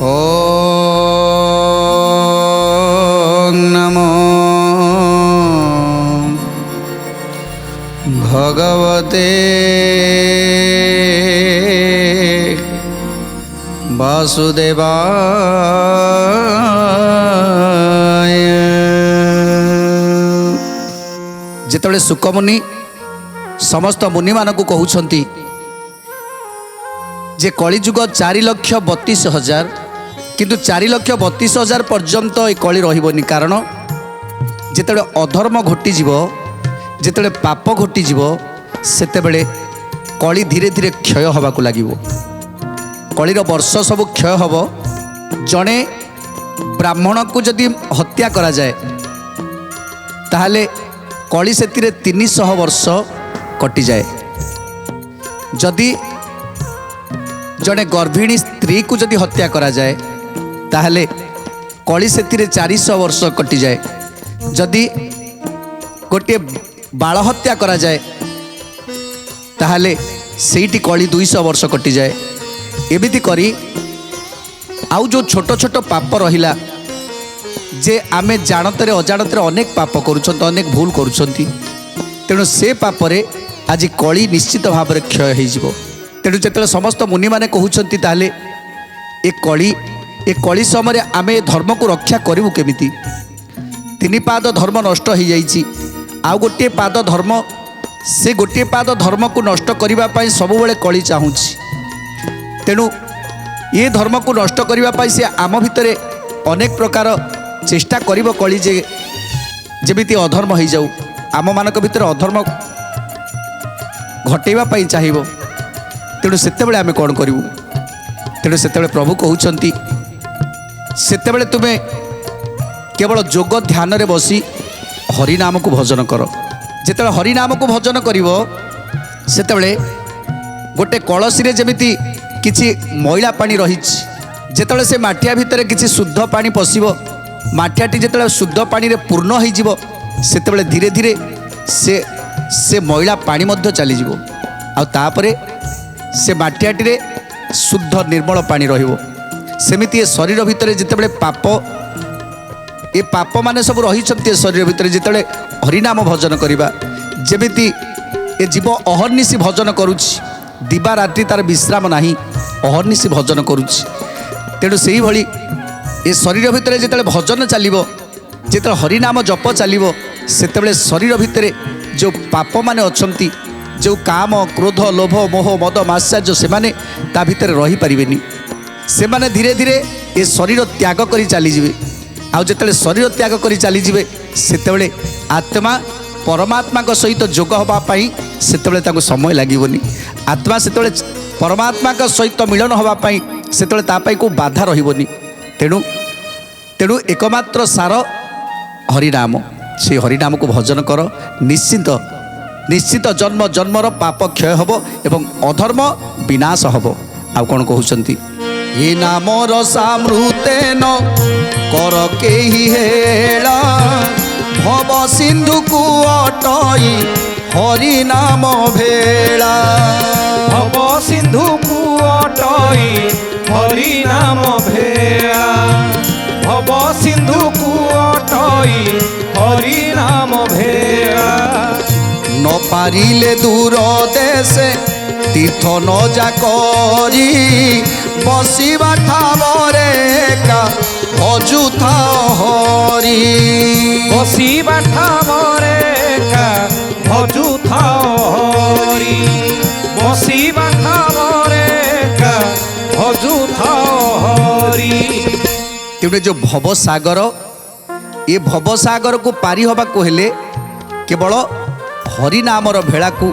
ओम नमो भगवते वासुदेवाय। जेतबेले सुकमुनि समस्त मुनि मानकु कहउछंती जे कलिजुग 4,32,000 किंतु 4,32,000 पर्यंत ये कली रहिबनी। कारण जेतबेले अधर्म घटिजीव, जेतबेले पाप घटिजीव, सेतेबेले कली धीरे धीरे क्षय हवाकू लागिवो। कलीर वर्ष सब क्षय हब। जड़े ब्राह्मण को जदि हत्या करा जाए ताहले कली से 300 वर्ष कटि जाए। जदि जड़े गर्भिणी स्त्री को जदि हत्या करा जाए ताहले कली से 400 वर्ष कटि जाए। जदि गोटे बाल हत्या करा जाए ताहले सेठी कली 200 वर्ष कटि जाए। एमिति करी आउ जो छोट छोट पाप रहिला जे आमे जानतरे अजाणतरे अनेक पाप करूछंती, अनेक भूल करूछंती। तेणु से पापरे आज कली निश्चित भाव में क्षय हो जिवो। तेणु जेतले समस्त मुनि माने कहउछंती ताहले ए कली समय आमे धर्म को रक्षा करिवु केमिति। 3 पाद धर्म नष्ट हो जाइछि। आउ गोटे पाद धर्म, से गोटे पाद धर्म को नष्ट करिबा पई सबुबेले कली चाहूछि। तेणु ये धर्म को नष्ट करने से आम भितर अनेक प्रकार चेष्टा करिब कली जे जेमिति अधर्म हो जाऊ, आम मानक भितर अधर्म घटेबा पई चाहिबो। तेणु सेतेबेले आमे कोन करिवु? तेणु सेतेबेले प्रभु कहउछंती सेतेबेले तुमे केवल जोग ध्यान रे बसी हरिनाम को भजन कर। जेतेबेले हरिनाम को भजन करिवो सेतेबेले गोटे कलसी रे जेमिति किछि मैला पानी रही, जेतेबेले से माठिया भितर किछि शुद्ध पानी पशिबो, माठियाटी जेतेबेले शुद्ध पानी रे पूर्ण हो जिवो सेतेबेले धीरे धीरे से मैला पानी मध्य चली जिवो। आ तापरे से माठियाटी रे शुद्ध निर्मल पानी रहिबो। सेमिति ए शरीर भितर जेतेबेले पाप माने सब रही शरीर भितर जेतेबेले हरिनाम भजन करिबा, जेमिति ए जीव अहर्निशी भजन करुछि, दिवा रात्रि तार विश्राम नहीं, अहर्निशी भजन करुछि। तेणु से ही भली ए शरीर भितर जेतेबेले भजन चलिबो, जेतेबेले हरिनाम जप चलिबो, सेतेबेले शरीर भितर जो पाप माने अछंती, जो काम क्रोध लोभ मोह मद मात्सर्य सेमाने ता भितर रही परिबेनी। सेमाने धीरे धीरे ए शरीर त्याग करी चली जिवे। आउ जेतेबेले शरीर त्याग करी चली जिवे सेतेबेले आत्मा परमात्मा को सहित जोग हवा पाई सेतेबेले ताको समय लागिबोनी। आत्मा सेतेबेले परमात्मा का सहित मिलन हवा पाई सेतेबेले ता पाई को बाधा रहिबोनी। तेणु एकमात्र सार हरिनाम। से हरिनाम को भजन कर, निश्चित निश्चित जन्म जन्मर पाप क्षय हब एवं अधर्म विनाश हब। आउ कौन कहउछंती ये नाम रसामृतेन कर केहि हेला, भव सिंधु को अटई हरिनाम भेला। भव सिंधु को अटई हरिनाम भेला, भव सिंधु को अटई हरिनाम भेला। न पारिले दूर देशे तीर्थ न जा करी, बसिबा ठामरे का भजुथा हरि। बसिबा ठामरे का भजुथा हरि, बसिबा ठामरे का भजुथा हरि। तेणु जो भवसागर, ये भवसागर को पारी हवा को हेले केवल हरिनामर भेड़ा को,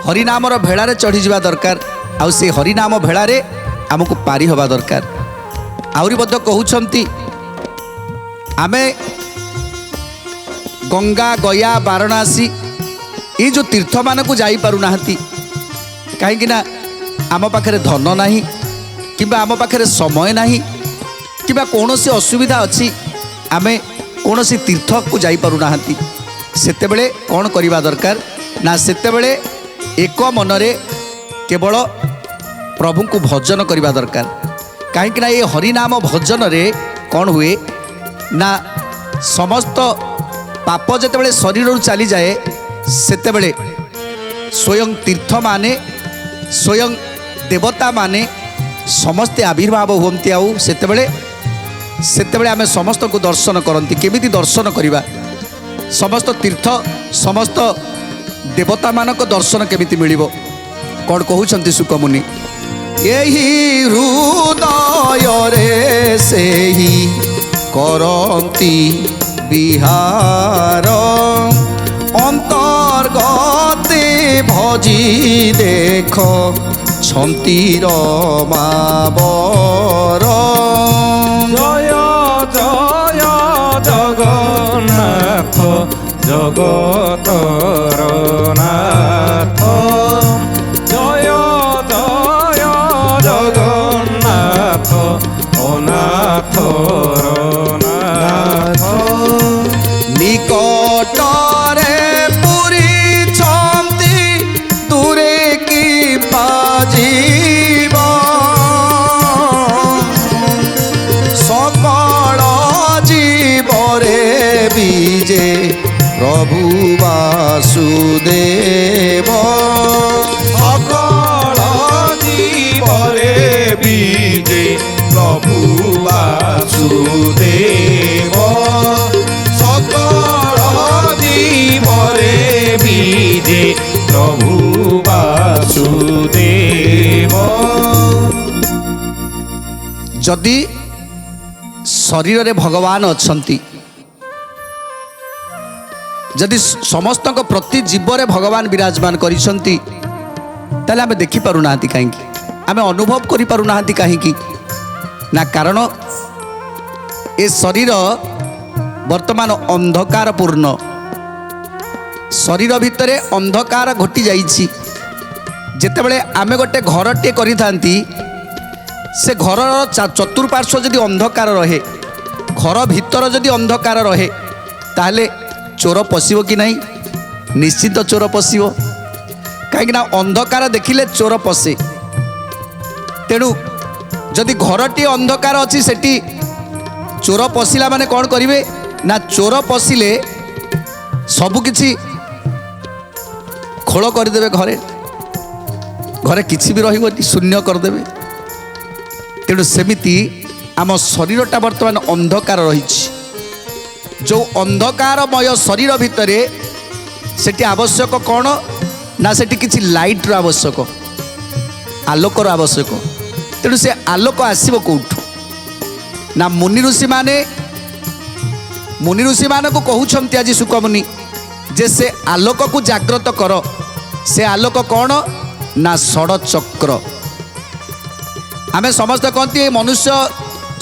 हरिनामर भेड़ारे चढ़ी जावा दरकार। आउ से हरिनाम भेड़ारे आमको पारी हवा दरकार। आउरी बद्ध कहउछंती आमे गंगा गया वाराणसी ये जो तीर्थ मान को जाई पारु नाहंती, कहीं ना आम पाखरे धन नाही, किबा आम पाखरे समय नाही, किबा कौन सी असुविधा अच्छी आमे कौन सी तीर्थ को जाई पारु नाहंती। ସେତେବେଳେ କ'ଣ କରିବା ଦରକାର ନା ସେତେବେଳେ ଏକ ମନରେ କେବଳ ପ୍ରଭୁଙ୍କୁ ଭଜନ କରିବା ଦରକାର। କାହିଁକି ନା ଏ ହରିନାମ ଭଜନରେ କ'ଣ ହୁଏ ନା ସମସ୍ତ ପାପ ଯେତେବେଳେ ଶରୀରରୁ ଚାଲିଯାଏ ସେତେବେଳେ ସ୍ୱୟଂ ତୀର୍ଥମାନେ ସ୍ୱୟଂ ଦେବତାମାନେ ସମସ୍ତେ ଆବିର୍ଭାବ ହୁଅନ୍ତି। ଆଉ ସେତେବେଳେ ଆମେ ସମସ୍ତଙ୍କୁ ଦର୍ଶନ କରନ୍ତି। କେମିତି ଦର୍ଶନ କରିବା? ସମସ୍ତ ତୀର୍ଥ ସମସ୍ତ ଦେବତାମାନଙ୍କ ଦର୍ଶନ କେମିତି ମିଳିବ? କ'ଣ କହୁଛନ୍ତି ଶୁକମୁନି? ଏହି ହୃଦୟରେ ସେହି କରନ୍ତି ବିହାର ଅନ୍ତର୍ଗତେ ଭଜି ଦେଖ ଛନ୍ତିର ମାବର। ଜୟ ଜୟ ଜଗନ୍ନାଥ ଜଗତର ନାଥ। ଜୟ ଜୟ ଜଗନ୍ନାଥ ଅନାଥର ନାଥ। ନିକଟରେ ପୁରିଛନ୍ତି ଦୂରେ କି ପାଯିବ ସକଳ ଜୀବରେ ବିଜେ ପ୍ରଭୁ ବାସୁଦେବ। ସକଳ ଜୀବରେ ବିଜେ ପ୍ରଭୁ ବାସୁଦେବ। ସକଳ ଜୀବରେ ବିଜେ ପ୍ରଭୁ ବାସୁଦେବ। ଯଦି ଶରୀରରେ ଭଗବାନ ଅଛନ୍ତି, ଯଦି ସମସ୍ତଙ୍କ ପ୍ରତି ଜୀବରେ ଭଗବାନ ବିରାଜମାନ କରିଛନ୍ତି, ତାହେଲେ ଆମେ ଦେଖିପାରୁନାହାନ୍ତି କାହିଁକି? ଆମେ ଅନୁଭବ କରିପାରୁନାହାନ୍ତି କାହିଁକି? ନା କାରଣ ଏ ଶରୀର ବର୍ତ୍ତମାନ ଅନ୍ଧକାରପୂର୍ଣ୍ଣ। ଶରୀର ଭିତରେ ଅନ୍ଧକାର ଘୋଟି ଯାଇଛି। ଯେତେବେଳେ ଆମେ ଗୋଟେ ଘରଟିଏ କରିଥାନ୍ତି, ସେ ଘରର ଚତୁଃପାର୍ଶ୍ୱ ଯଦି ଅନ୍ଧକାର ରହେ, ଘର ଭିତର ଯଦି ଅନ୍ଧକାର ରହେ, ତାହେଲେ ଚୋର ପଶିବ କି ନାହିଁ? ନିଶ୍ଚିତ ଚୋର ପଶିବ। କାହିଁକିନା ଅନ୍ଧକାର ଦେଖିଲେ ଚୋର ପଶେ। ତେଣୁ ଯଦି ଘରଟିଏ ଅନ୍ଧକାର ଅଛି, ସେଠି ଚୋର ପଶିଲା ମାନେ କ'ଣ କରିବେ ନା ଚୋର ପଶିଲେ ସବୁକିଛି ଖୋଳ କରିଦେବେ। ଘରେ କିଛି ବି ରହିବନି, ଶୂନ୍ୟ କରିଦେବେ। ତେଣୁ ସେମିତି ଆମ ଶରୀରଟା ବର୍ତ୍ତମାନ ଅନ୍ଧକାର ରହିଛି। ଯେଉଁ ଅନ୍ଧକାରମୟ ଶରୀର ଭିତରେ ସେଠି ଆବଶ୍ୟକ କ'ଣ ନା ସେଠି କିଛି ଲାଇଟ୍ର ଆବଶ୍ୟକ, ଆଲୋକର ଆବଶ୍ୟକ। ତେଣୁ ସେ ଆଲୋକ ଆସିବ କେଉଁଠୁ? ନା ମୁନି ଋଷିମାନଙ୍କୁ କହୁଛନ୍ତି ଆଜି ଶୁକମୁନି ଯେ ସେ ଆଲୋକକୁ ଜାଗ୍ରତ କର। ସେ ଆଲୋକ କ'ଣ ନା ଷଡ଼ଚକ୍ର। ଆମେ ସମସ୍ତେ କହନ୍ତି ଏ ମନୁଷ୍ୟ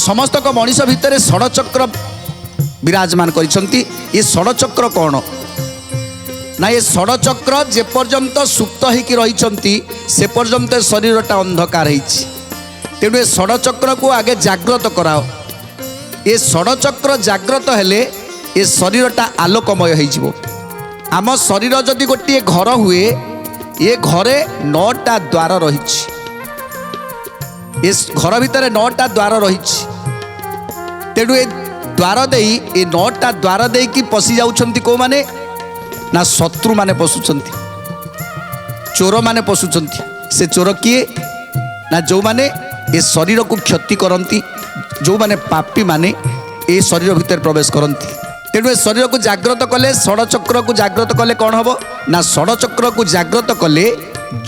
ସମସ୍ତଙ୍କ ମଣିଷ ଭିତରେ ଷଡ଼ଚକ୍ର ବିରାଜମାନ କରିଛନ୍ତି। ଏ ଷଡ଼ଚକ୍ର କ'ଣ ନା ଏ ଷଡ଼ଚକ୍ର ଯେପର୍ଯ୍ୟନ୍ତ ସୁପ୍ତ ହେଇକି ରହିଛନ୍ତି ସେ ପର୍ଯ୍ୟନ୍ତ ଶରୀରଟା ଅନ୍ଧକାର ହେଇଛି। ତେଣୁ ଏ ଷଡ଼ଚକ୍ରକୁ ଆଗେ ଜାଗ୍ରତ କରାଅ। ଏ ଷଡ଼ଚକ୍ର ଜାଗ୍ରତ ହେଲେ ଏ ଶରୀରଟା ଆଲୋକମୟ ହେଇଯିବ। ଆମ ଶରୀର ଯଦି ଗୋଟିଏ ଘର ହୁଏ, ଏ ଘରେ 9ଟା ଦ୍ୱାର ରହିଛି। ଏ ଘର ଭିତରେ 9ଟା ଦ୍ୱାର ରହିଛି। ତେଣୁ ଏ ଦ୍ୱାର ଦେଇ ଏ 9ଟା ଦ୍ୱାର ଦେଇକି ପଶି ଯାଉଛନ୍ତି କେଉଁମାନେ ନା ଶତ୍ରୁମାନେ ପଶୁଛନ୍ତି, ଚୋରମାନେ ପଶୁଛନ୍ତି। ସେ ଚୋର କିଏ ନା ଯେଉଁମାନେ ଏ ଶରୀରକୁ କ୍ଷତି କରନ୍ତି, ଯେଉଁମାନେ ପାପୀମାନେ ଏ ଶରୀର ଭିତରେ ପ୍ରବେଶ କରନ୍ତି। ତେଣୁ ଏ ଶରୀରକୁ ଜାଗ୍ରତ କଲେ, ଷଡ଼ଚକ୍ରକୁ ଜାଗ୍ରତ କଲେ କ'ଣ ହେବ ନା ଷଡ଼ଚକ୍ରକୁ ଜାଗ୍ରତ କଲେ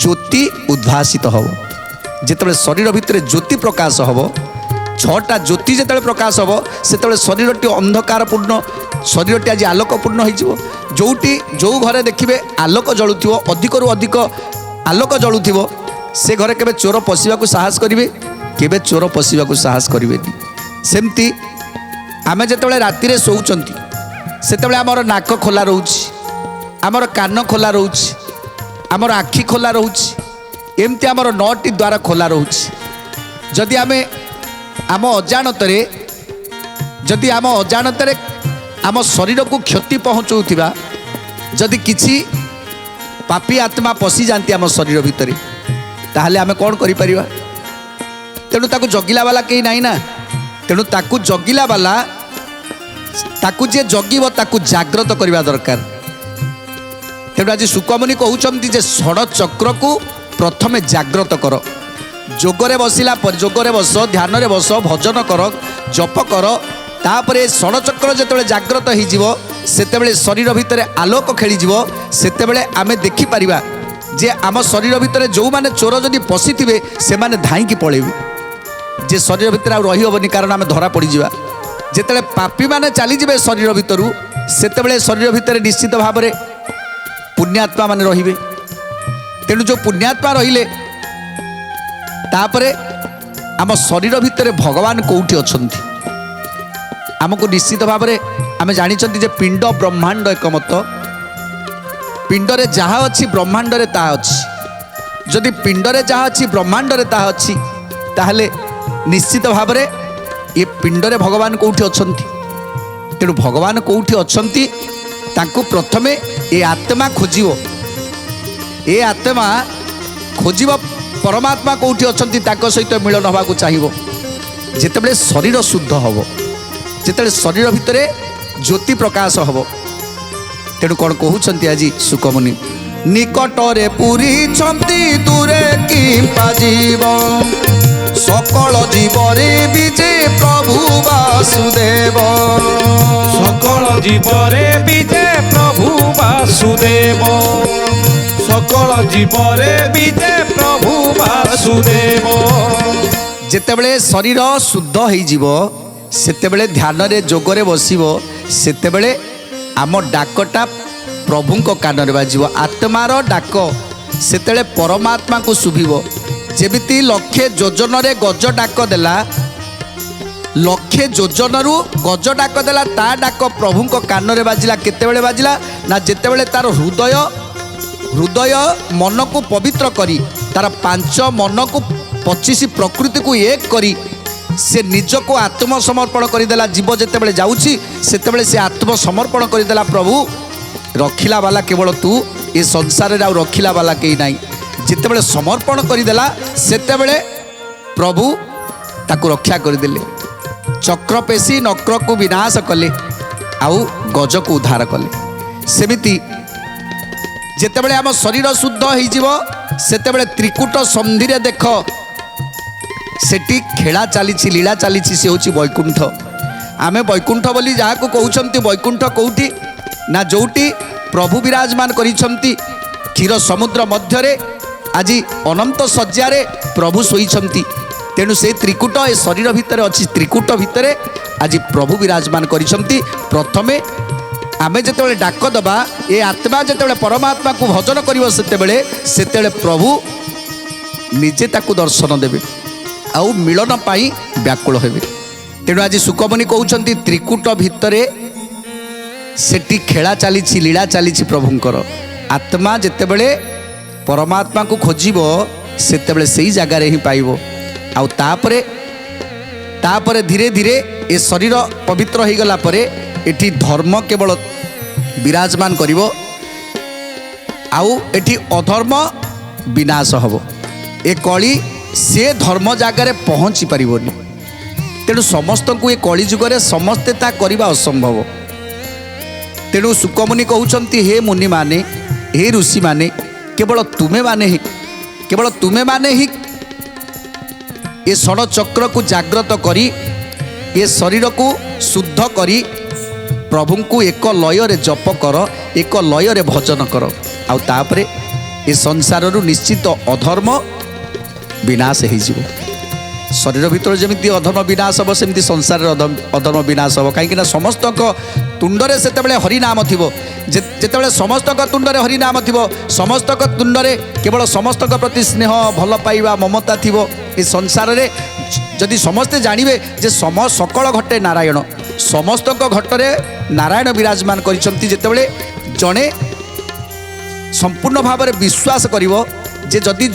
ଜ୍ୟୋତି ଉଦ୍ଭାସିତ ହେବ। ଯେତେବେଳେ ଶରୀର ଭିତରେ ଜ୍ୟୋତି ପ୍ରକାଶ ହେବ, 6ଟା ଜ୍ୟୋତି ଯେତେବେଳେ ପ୍ରକାଶ ହେବ, ସେତେବେଳେ ଶରୀରଟି ଅନ୍ଧକାରପୂର୍ଣ୍ଣ, ଶରୀରଟି ଆଜି ଆଲୋକପୂର୍ଣ୍ଣ ହୋଇଯିବ। ଯେଉଁ ଘରେ ଦେଖିବେ ଆଲୋକ ଜଳୁଥିବ, ଅଧିକରୁ ଅଧିକ ଆଲୋକ ଜଳୁଥିବ, ସେ ଘରେ କେବେ ଚୋର ପଶିବାକୁ ସାହସ କରିବେ? କେବେ ଚୋର ପଶିବାକୁ ସାହସ କରିବେନି। ସେମିତି ଆମେ ଯେତେବେଳେ ରାତିରେ ଶୋଉଛନ୍ତି, ସେତେବେଳେ ଆମର ନାକ ଖୋଲା ରହୁଛି, ଆମର କାନ ଖୋଲା ରହୁଛି, ଆମର ଆଖି ଖୋଲା ରହୁଛି, ଏମିତି ଆମର 9ଟି ଦ୍ୱାର ଖୋଲା ରହୁଛି। ଯଦି ଆମେ ଆମ ଅଜାଣତରେ ଆମ ଶରୀରକୁ କ୍ଷତି ପହଞ୍ଚାଉଥିବା जदि किछि पापी आत्मा पशि जाती आम शरीर भितर ताहले आमे कौन करि परिबा तेणु ताकू जगिला वाला कहीं नाई ना तेणु ताकू जगिला वाला ताकू जे जगिब ताकू जाग्रत करवा दरकार तेणु आज सुकमुनि कहउचंती जे षड चक्र को प्रथमे जाग्रत कर जोगरे बसिला पर जोगरे बस ध्यान रे बस भजन कर जप कर तापरे षड चक्र जेतेबेले जाग्रत हो सेतेबेले शरीर भितर आलोक खेली सेतेबेले आमे देखि परिबा जे आम शरीर भितर जो माने चोर जदि पशिथिबे से माने धाईकी पळेबे जे शरीर भितर आ रही होबनी कारण आमे धरा पड़ी जिबा जेतेबेले पापी माने चली जिबे शरीर भितरु सेतेबेले शरीर भितर निश्चित भाव में पुण्यात्मा माने रहिबे तेणु जो पुण्यात्मा रहिले तापरे आम शरीर भितर भगवान कोउठी अछंती आमको निश्चित भाव में आम जानिछंती जे पिंड ब्रह्मांड एक मत पिंडरे जहाँ अच्छी ब्रह्मांडरे ताहा अच्छी जदि पिंडरे जहाँ अच्छी ब्रह्मांडरे ताहा अच्छी ताहले निश्चित भाव में ये पिंडरे भगवान कोउठी अछंती तेणु भगवान कोउठी अछंती तांको प्रथमे ये आत्मा खोजिबो ए आत्मा खोजिबो परमात्मा कोउठी अछंती ताको सहित मिलन हबाकू चाहिबो जेतेबेले शरीर शुद्ध हबो जेतेबेले शरीर भितरे ज्योति प्रकाश हबो तेणु कौन कहउचंती आज सुकमुनि निकटरे पुरी छंती दूरे कि पाजीव सकल जीवरे विजे प्रभु वासुदेव सकल जीवरे विजे प्रभु वासुदेव सकल जीवरे विजे प्रभु वासुदेव जेतेबेले शरीर शुद्ध हो जीव सेतेबेले ध्यान रे जोगरे बसिबो सेतेबेले आम डाकटा प्रभुंक कान रे बाजिबो आत्मार डाक सेतेबेले परमात्मा को शुभिबो जेमिति लक्षे योजन रे गज डाक देला लक्षे योजन रु गज डाक देला ता डाक प्रभुंक कान रे बाजिला केतेबेले बाजिला ना जेतेबेले तार हृदय हृदय मन को पवित्र करी तार पांच मन को 25 प्रकृति को एक करी से निज को आत्मसमर्पण करदेला जीव जेतेबेले जाउची सेतेबेले से आत्मसमर्पण करदेला प्रभु रखिला वाला केवल तू ये संसार रे रखिला वाला कहीं नाई जेतेबेले समर्पण करदेला सेतेबेले प्रभु ताकू रक्षा करदेले चक्र पेशी नक्र को विनाश कले आउ गज को उद्धार कले सेमिति जेतेबेले आम शरीर शुद्ध हो सेतेबेले त्रिकूट संधि रे देख सेठी खेला चली लीला चली से हूँ वैकुंठ आमे वैकुंठ बोली जहाँ को कहते वैकुंठ कौटी ना जोटी प्रभु विराजमान करिछंती क्षीर समुद्र मध्यरे आज अनंत शଯ୍ୟାରେ प्रभु शोइछंती तेणु से त्रिकूट ए शरीर भितर अच्छी त्रिकूट भितर आज प्रभु विराजमान करिछंती प्रथमे आमे जेतेबेले डाक दबा ए आत्मा जेतेबेले परमात्मा को भजन करिवो सेतेबेले प्रभु निजे ताकू दर्शन देबे आउ मिलन पाई व्याकुल हेबे तेणु आज सुकमुनि कहउचंती त्रिकूट भितरे सेठी खेला चली लीला चली प्रभुंकर आत्मा जेतेबेले परमात्मा को खोजिबो सेतेबेले सेही जगार ही पाइबो आउ तापरे धीरे धीरे ए शरीर पवित्र हो गला परे एठी धर्म केवल विराजमान करिवो आउ एठी अधर्म विनाश हबो ए कली से धर्म जगार पहुँची पारिबोनी तेणु समस्त को ये कली जुगरे समस्ते ता करिबा असंभव तेणु सुकमुनि कहउचंती हे मुनि माने हे ऋषि माने केवल तुमे माने ही ये षड चक्र को जाग्रत करी ये शरीर को शुद्ध करी प्रभु को एक लय रे जप कर एक लय रे भजन कर आउ तापरे ये संसार रु निश्चित अधर्म विनाश हो शरीर भीतर जमी अधर्म विनाश हम सेमती संसार अधर्म विनाश हम कहीं समस्त तुंडरे से हरिनाम थी जितेबाला समस्त तुंडरे हरिनाम थी समस्त तुंडरे केवल समस्त प्रति स्नेह भल पाइबा ममता थी ये संसार रे जदि समस्ते जानवे जे सकल घटे नारायण समस्त घटरे नारायण विराजमान करिसंती जेतेबेले जणे संपूर्ण भाव में विश्वास करिवो जे जदि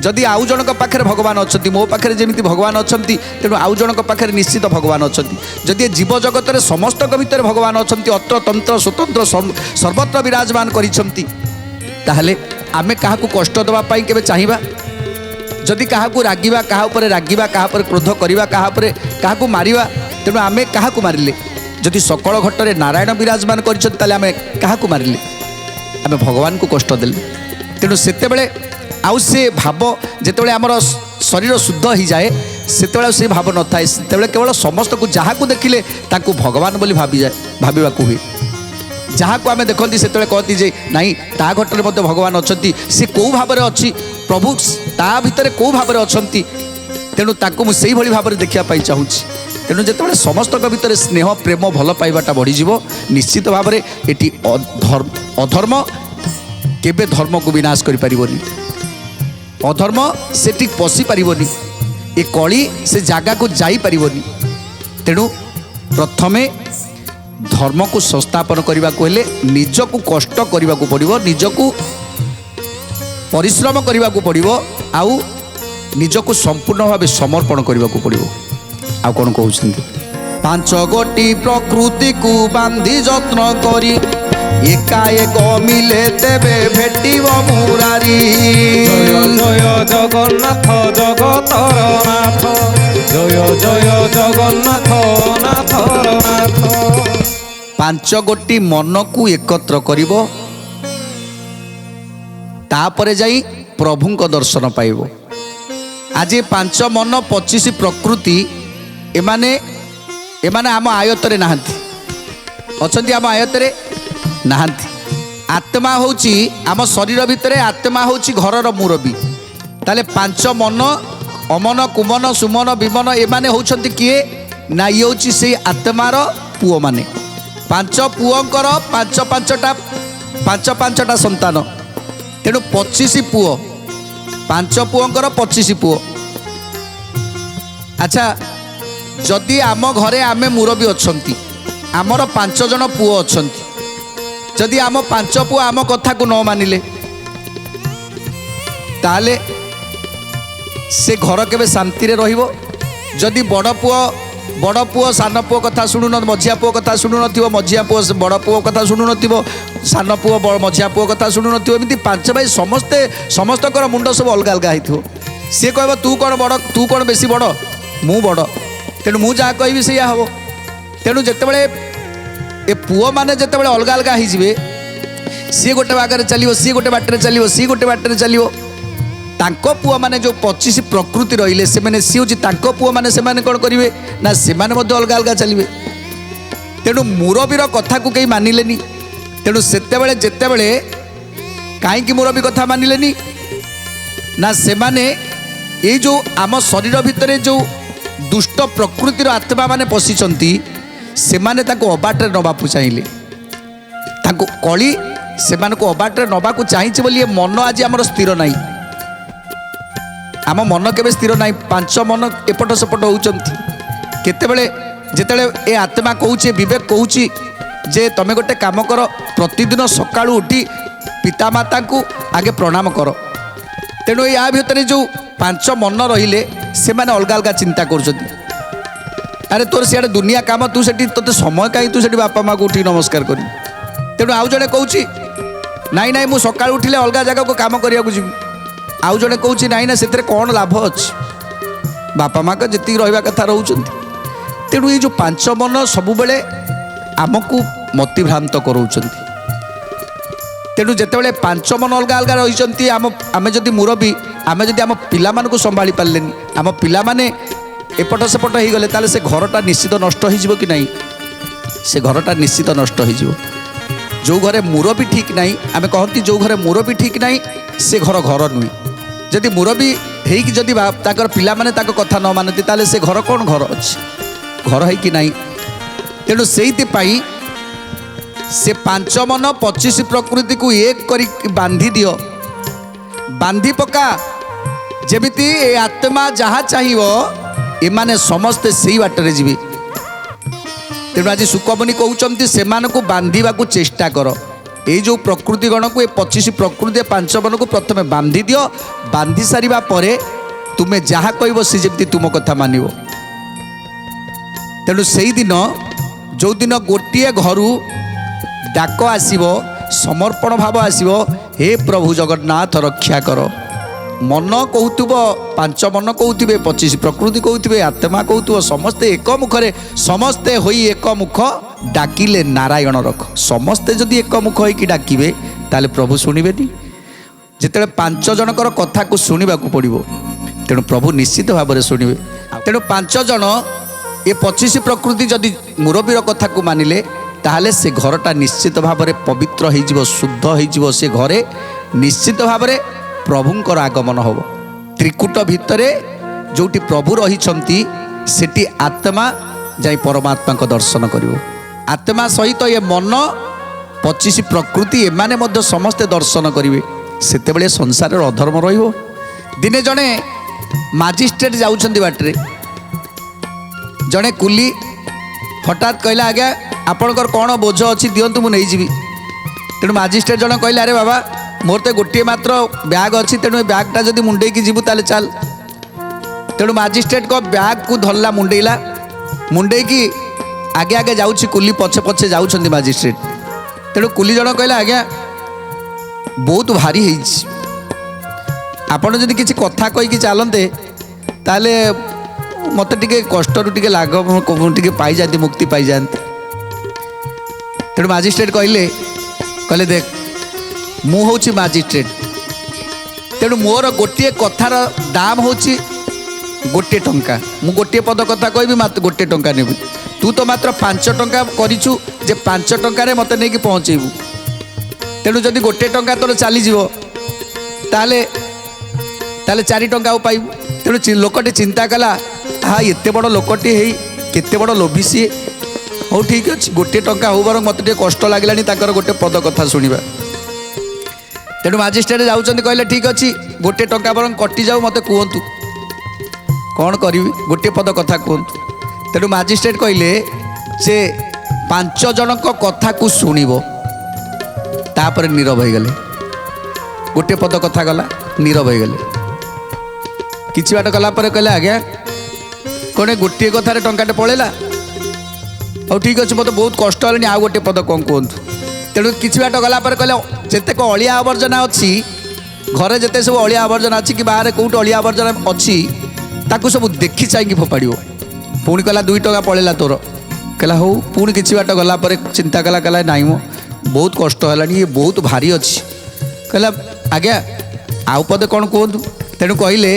जदि आउ जनक पाखे भगवान अच्छा मो पाखे जमी भगवान अच्छा तेणु आउ जनक पाखे निश्चित भगवान अच्छा जदि जीव जगत में समस्त भितर भगवान अच्छा अत्र तंत्र स्वतंत्र सर्वत्र विराजमान करें आमे क्या कष्ट देवाई के चाहिए जदि क्या रागिबा क्या रागिबा क्या क्रोध करवा क्या मारिबा तेणु आमे क्या मारिले जदि सकल घटरे नारायण विराजमान करें क्या मारिले आमे भगवान को कष्ट देले तेणु सेतेबेले आउ से भाव जितेबाला आमर शरीर शुद्ध हो जाए से से भाव न थाए से केवल समस्त को जहाँ को देखिले ताकू भगवान बोली भावी जाए भाविबा हुए जहाँ को आम देखती से कहती जे नाई ता घटने मध्य भगवान अच्छा सी कौ भाव में अच्छी प्रभु ता भितर कौ भाव में अच्छा तेणु ताकू मुझे भाई भाव में देखापी चाहूँ तेणु जिते समस्त भितर स्नेह प्रेम भल पाइबाटा बढ़ीज निश्चित भाव में ये अधर्म केबे धर्म को विनाश करिपारिबोनी अधर्म से ठीक पशि पारिबोनी ए कली से जगह को जाई पारिबोनी तेणु प्रथमे धर्म को संस्थापन करने को हेले निज को कष्ट करने को पड़ो निज को परिश्रम करने को पड़ो आउ निज को संपूर्ण भाव समर्पण करने को पड़ो आ कौन कहते पांच गोटी प्रकृति को बांधी जत्न करी एकाएक मिले तेबे भेटिब मुरारी जय जय जगन्नाथ जगतर नाथ जय जय जगन्नाथ नाथर नाथ पांच गोटी मन को एकत्र करिब तापरे जाई प्रभु को दर्शन पाइब आज पांच मन 25 प्रकृति एमाने एमाने आम आयतरे नाहंती अछंती आम आयतरे नाहंती आत्मा होची आम शरीर भितर आत्मा होची घरर मुरबी ताले पांच मन अमन कुमन सुमन विमन एमाने होचंती किए ना ये होची से आत्मार पुओ माने पांच पुओंकर पांच पांचटा संतान तेणु 25 पुओ पांच पुओंकर 25 पुओ अच्छा जदि आम घरे आमे मुरबी अछंती आमर 5 जन पुओ अछंती जदि आम 5 पुओ आम कथा को न मानिले ताले से घर केबे शांति रे रहिबो जदि बड़ पुओ सान पुओ कथा शुणु न मझिया पुओ कथा शुणु नथिबो मझिया पुओ बड़ पुओ कथा शुणु नथिबो सान पुओ मझिया पुओ कथा शुणु नथिबो एमिति 5 भाई समस्तकर मुंड सब अलग अलग हिथो सी कहबो तू कौन बड़ तू कौन बेसी बड़ मु बड़ तेणु मु जहाँ कहि सैया हम तेणु जितेबाला ए पुओ मैंने जितेबाला अलग अलग होइजिबे सी गोटे बागर चलो सी गोटे बाटर चलो सी गोटे बाटर चलो तांको पुओ माने जो 25 प्रकृति रहिले से माने सी होची तांको पुओ माने से माने कोन करिवे ना से माने मध्य अलग अलग चलिबे तेणु मुरबीर कथा को कहीं मानिलेनी तेणु सेतेबेले जेतेबेले काईकि मुरबी कथा मानिलेनी ना से माने ये जो आम शरीर भितर जो दुष्ट प्रकृतिर आत्मा माने पशिचंती से माने ताको अबाटरे नबाकू चाहिए ताको कली से माने को अबाटरे नबाकू चाहिए बोली ये मन आज आमर स्थिर नहीं आम मन केबे स्थिर नहीं 5 मन एपट सेपट होउचंती केतेबेले जेतेबेले ए आत्मा कहूचे विवेक कहूची जे तमे गोटे काम कर प्रतिदिन सकाळू उठी पितामाता को आगे प्रणाम कर तेणु या भितर जो 5 मन रहिले से माने अलग अलग चिंता करछंती अरे तोर सियाडे दुनिया काम तू सेठी तोते समय कहीं तू सेठी बापा माँ को उठी नमस्कार करी तेणु आउ जड़े कहूँ नाई नाई मु सकाळ उठिले अलग जगह को काम करिया जीवी आउ जड़े कहूँ नाई ना से कौन लाभ अच्छी बापा माँ का जी रहा कथा रोचंती तेणु ये जो 5 मन सब बेले आमको मतिभ्रांत कराउछंती तेणु जितेबाला 5 मन अलग अलग रही आम जदि मुरबी आम जदि आम पिला को संभाली पार्लेनी आम पिला माने एपट सेपट हो गले ताले से घरटा निश्चित नष्ट हो कि नहीं से घरटा निश्चित नष्ट हो जो घरे मुरबी ठीक नहीं आम कहती जो घरे मुरबी ठीक नहीं से घर घर नुहे जदि मुरबी होगी जदि ताकर पिला माने ताकर कथा न मानती ताले से घर कौन घर अच्छी घर है कि नहीं तेणु से से 5 मन 25 प्रकृति को एक करी बांधी दियो बांधी पका जेमिति ए आत्मा जहाँ चाहिए एमाने समस्ते से बाटर जी तेणु आज सुकमुनि कहते से बांधा चेष्टा कर এই যে প্রকৃতি গণকু এ 25 প্রকৃতি 5 বনকু প্রথমে বান্ধি দিও, বান্ধি সারিবা পরে তুমি যাহা কইব সে যেমতি তুম কথা মানিব। তেণু সেই দিন যেদিন গোটিଏ ঘরু ডাক আসিব, সমর্পণ ভাব আসিব, হে প্রভু জগন্নাথ রক্ষা কর। মন কହୁଥିବ, 5 মন কହୁଥିବେ, 25 প্রকৃতি কହୁଥିବେ, আত্মা কହୁଥିବ, ସମସ୍ତେ ଏକ ମୁଖରେ ସମସ୍ତେ ହୋଇ ଏକ ମୁଖ ଡାକିଲେ ନାରାୟଣ ରଖ। ସମସ୍ତେ ଯଦି ଏକ ମୁଖ ହୋଇକି ଡାକିବେ ତାହେଲେ ପ୍ରଭୁ ଶୁଣିବେନି। ଯେତେବେଳେ 5 ଜଣଙ୍କର କଥାକୁ ଶୁଣିବାକୁ ପଡ଼ିବ, ତେଣୁ ପ୍ରଭୁ ନିଶ୍ଚିତ ଭାବରେ ଶୁଣିବେ। ତେଣୁ 5 ଜଣ ଏ 25 ପ୍ରକୃତି ଯଦି ମୁରବୀର କଥାକୁ ମାନିଲେ ତାହେଲେ ସେ ଘରଟା ନିଶ୍ଚିତ ଭାବରେ ପବିତ୍ର ହୋଇଯିବ, ଶୁଦ୍ଧ ହୋଇଯିବ। ସେ ଘରେ ନିଶ୍ଚିତ ଭାବରେ ପ୍ରଭୁଙ୍କର ଆଗମନ ହେବ। ତ୍ରିକୁଟ ଭିତରେ ଯେଉଁଠି ପ୍ରଭୁ ରହିଛନ୍ତି ସେଠି ଆତ୍ମା ଯାଇ ପରମାତ୍ମାଙ୍କ ଦର୍ଶନ କରିବ। ଆତ୍ମା ସହିତ ଏ ମନ 25 ପ୍ରକୃତି ଏମାନେ ମଧ୍ୟ ସମସ୍ତେ ଦର୍ଶନ କରିବେ। ସେତେବେଳେ ସଂସାରରେ ଅଧର୍ମ ରହିବ। ଦିନେ ଜଣେ ମାଜିଷ୍ଟ୍ରେଟ୍ ଯାଉଛନ୍ତି ବାଟରେ, ଜଣେ କୁଲି ହଠାତ୍ କହିଲା, ଆଜ୍ଞା ଆପଣଙ୍କର କ'ଣ ବୋଝ ଅଛି ଦିଅନ୍ତୁ ମୁଁ ନେଇଯିବି। ତେଣୁ ମାଜିଷ୍ଟ୍ରେଟ୍ ଜଣେ କହିଲେ, ଆରେ ବାବା ମୋର ତ ଗୋଟିଏ ମାତ୍ର ବ୍ୟାଗ୍ ଅଛି, ତେଣୁ ଏ ବ୍ୟାଗ୍ଟା ଯଦି ମୁଣ୍ଡେଇକି ଯିବୁ ତାହେଲେ ଚାଲ। ତେଣୁ ମାଜିଷ୍ଟ୍ରେଟ୍ଙ୍କ ବ୍ୟାଗ୍କୁ ଧରିଲା, ମୁଣ୍ଡେଇଲା, ମୁଣ୍ଡେଇକି ଆଗେ ଆଗେ ଯାଉଛି, କୁଲି ପଛେ ପଛେ ଯାଉଛନ୍ତି ମାଜିଷ୍ଟ୍ରେଟ୍। ତେଣୁ କୁଲି ଜଣ କହିଲା, ଆଜ୍ଞା ବହୁତ ଭାରି ହେଇଛି, ଆପଣ ଯଦି କିଛି କଥା କହିକି ଚାଲନ୍ତେ ତାହେଲେ ମୋତେ ଟିକେ କଷ୍ଟରୁ ଟିକେ ଲାଘ ଟିକେ ପାଇଯାଆନ୍ତି, ମୁକ୍ତି ପାଇଯାଆନ୍ତି। ତେଣୁ ମାଜିଷ୍ଟ୍ରେଟ୍ କହିଲେ ଦେଖ ମୁଁ ହେଉଛି ମାଜିଷ୍ଟ୍ରେଟ୍, ତେଣୁ ମୋର ଗୋଟିଏ କଥାର ଦାମ ହେଉଛି 1 ଟଙ୍କା। ମୁଁ ଗୋଟିଏ ପଦ କଥା କହିବି, ମାତ୍ର 1 ଟଙ୍କା ନେବି। ତୁ ତ ମାତ୍ର 5 ଟଙ୍କା କରିଛୁ ଯେ 5 ଟଙ୍କାରେ ମୋତେ ନେଇକି ପହଞ୍ଚେଇବୁ। ତେଣୁ ଯଦି 1 ଟଙ୍କା ତୋର ଚାଲିଯିବ ତାହେଲେ 4 ଟଙ୍କା ଆଉ ପାଇବୁ। ତେଣୁ ଲୋକଟି ଚିନ୍ତା କଲା, ଏତେ ବଡ଼ ଲୋକଟି ହେଇ କେତେ ବଡ଼ ଲୋଭି ସିଏ। ହଉ ଠିକ୍ ଅଛି, 1 ଟଙ୍କା ହଉ ବରଂ ମୋତେ ଟିକେ କଷ୍ଟ ଲାଗିଲାଣି ତାଙ୍କର ଗୋଟେ ପଦ କଥା ଶୁଣିବା। ତେଣୁ ମାଜିଷ୍ଟ୍ରେଟ୍ ଯାଉଛନ୍ତି, କହିଲେ ଠିକ୍ ଅଛି 1 ଟଙ୍କା ବରଂ କଟିଯାଉ, ମୋତେ କୁହନ୍ତୁ କ'ଣ କରିବି, ଗୋଟିଏ ପଦ କଥା କୁହନ୍ତୁ। ତେଣୁ ମାଜିଷ୍ଟ୍ରେଟ୍ କହିଲେ ସେ 5 ଜଣଙ୍କ କଥାକୁ ଶୁଣିବ, ତାପରେ ନୀରବ ହୋଇଗଲେ। ଗୋଟିଏ ପଦ କଥା ଗଲା, ନୀରବ ହୋଇଗଲେ। କିଛି ବାଟ ଗଲା ପରେ କହିଲେ, ଆଜ୍ଞା କ'ଣ ଗୋଟିଏ କଥାରେ ଟଙ୍କାଟେ ପଳେଇଲା? ହଉ ଠିକ୍ ଅଛି, ମୋତେ ବହୁତ କଷ୍ଟ ହେଲାଣି, ଆଉ ଗୋଟିଏ ପଦ କ'ଣ କୁହନ୍ତୁ। ତେଣୁ କିଛି ବାଟ ଗଲା ପରେ କହିଲେ, ଯେତେକ ଅଳିଆ ଆବର୍ଜନା ଅଛି ଘରେ, ଯେତେ ସବୁ ଅଳିଆ ଆବର୍ଜନା ଅଛି କି ବାହାରେ କେଉଁଠି ଅଳିଆ ଆବର୍ଜନା ଅଛି ତାକୁ ସବୁ ଦେଖି ଚାହିଁକି ଫୋପାଡ଼ିବ। ପୁଣି କହିଲା 2 ଟଙ୍କା ପଳେଇଲା ତୋର। କହିଲା ହଉ। ପୁଣି କିଛି ବାଟ ଗଲା ପରେ ଚିନ୍ତା କଲା, ନାଇଁ ମୋ ବହୁତ କଷ୍ଟ ହେଲାଣି, ଇଏ ବହୁତ ଭାରି ଅଛି। କହିଲା, ଆଜ୍ଞା ଆଉ ପଦେ କ'ଣ କୁହନ୍ତୁ। ତେଣୁ କହିଲେ,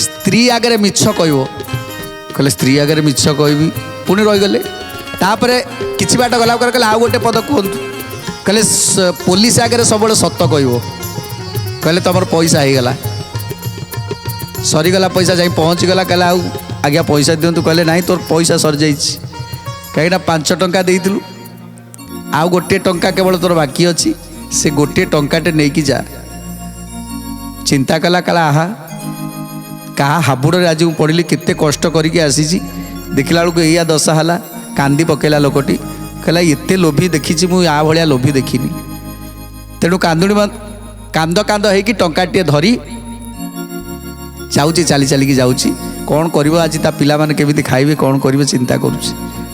ସ୍ତ୍ରୀ ଆଗରେ ମିଛ କହିବ। କହିଲେ ସ୍ତ୍ରୀ ଆଗରେ ମିଛ କହିବି, ପୁଣି ରହିଗଲେ। ତାପରେ କିଛି ବାଟ ଗଲା ପରେ କହିଲେ, ଆଉ ଗୋଟେ ପଦ କୁହନ୍ତୁ। କହିଲେ ପୋଲିସ ଆଗରେ ସବୁବେଳେ ସତ କହିବ। କହିଲେ ତମର ପଇସା ହେଇଗଲା, ସରିଗଲା, ପଇସା ଯାଇ ପହଞ୍ଚିଗଲା। କହିଲେ ଆଉ ଆଜ୍ଞା ପଇସା ଦିଅନ୍ତୁ। କହିଲେ ନାଇଁ, ତୋର ପଇସା ସରିଯାଇଛି, କାହିଁକିନା 5 ଟଙ୍କା ଦେଇଥିଲୁ, ଆଉ 1 ଟଙ୍କା କେବଳ ତୋର ବାକି ଅଛି, ସେ 1 ଟଙ୍କାଟେ ନେଇକି ଯା। ଚିନ୍ତା କଲା, ଆହା କାହା ହାବୁଡ଼ରେ ଆଜି ମୁଁ ପଡ଼ିଲି, କେତେ କଷ୍ଟ କରିକି ଆସିଛି, ଦେଖିଲା ବେଳକୁ ଏଇଆ ଦଶା ହେଲା। କାନ୍ଦି ପକେଇଲା ଲୋକଟି। କହିଲା ଏତେ ଲୋଭି ଦେଖିଛି ମୁଁ, ଆ ଭଳିଆ ଲୋଭି ଦେଖିନି। ତେଣୁ କାନ୍ଦ ହେଇକି ଟଙ୍କାଟିଏ ଧରି ଯାଉଛି, ଚାଲିକି ଯାଉଛି। କ'ଣ କରିବ ଆଜି, ତା ପିଲାମାନେ କେମିତି ଖାଇବେ, କ'ଣ କରିବେ ଚିନ୍ତା କରୁଛି।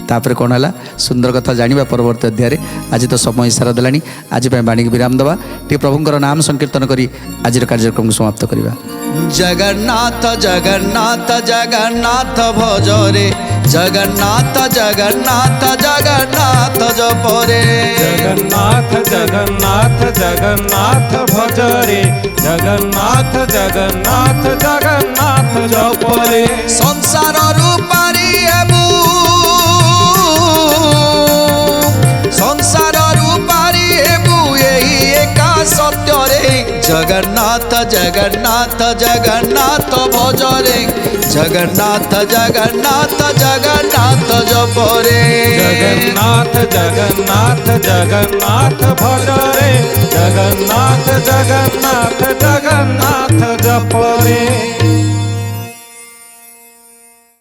ତାପରେ କ'ଣ ହେଲା ସୁନ୍ଦର କଥା ଜାଣିବା ପରବର୍ତ୍ତୀ ଅଧ୍ୟାୟରେ। ଆଜି ତ ସମୟ ଇସାରା ଦେଲାଣି, ଆଜି ପାଇଁ ବାଣୀକି ବିରାମ ଦେବା। ଟିକେ ପ୍ରଭୁଙ୍କର ନାମ ସଂକୀର୍ତ୍ତନ କରି ଆଜିର କାର୍ଯ୍ୟକ୍ରମକୁ ସମାପ୍ତ କରିବା। ଜଗନ୍ନାଥ ଜଗନ୍ନାଥ ଜଗନ୍ନାଥ ଭଜରେ, ଜଗନ୍ନାଥ ଜଗନ୍ନାଥ ଜଗନ୍ନାଥ ଜପରେ, ଜଗନ୍ନାଥ ଜଗନ୍ନାଥ ଜଗନ୍ନାଥ ଭଜରେ, ଜଗନ୍ନାଥ ଜଗନ୍ନାଥ ଜଗନ୍ନାଥ ଜପରେ। ସଂସାରରୁ ପାରି ହେବୁ, ସଂସାରରୁ ପାରି ହେବୁ ଏହି ଏକା ସତ୍ୟରେ, ଜଗନ୍ନାଥ ଜଗନ୍ନାଥ ଜଗନ୍ନାଥ ଭଜରେ, ଜଗନ୍ନାଥ ଜଗନ୍ନାଥ ଜଗନ୍ନାଥ ଜପରେ, ଜଗନ୍ନାଥ ଜଗନ୍ନାଥ ଜଗନ୍ନାଥ ଭଜରେ, ଜଗନ୍ନାଥ ଜଗନ୍ନାଥ ଜଗନ୍ନାଥ ଜପରେ।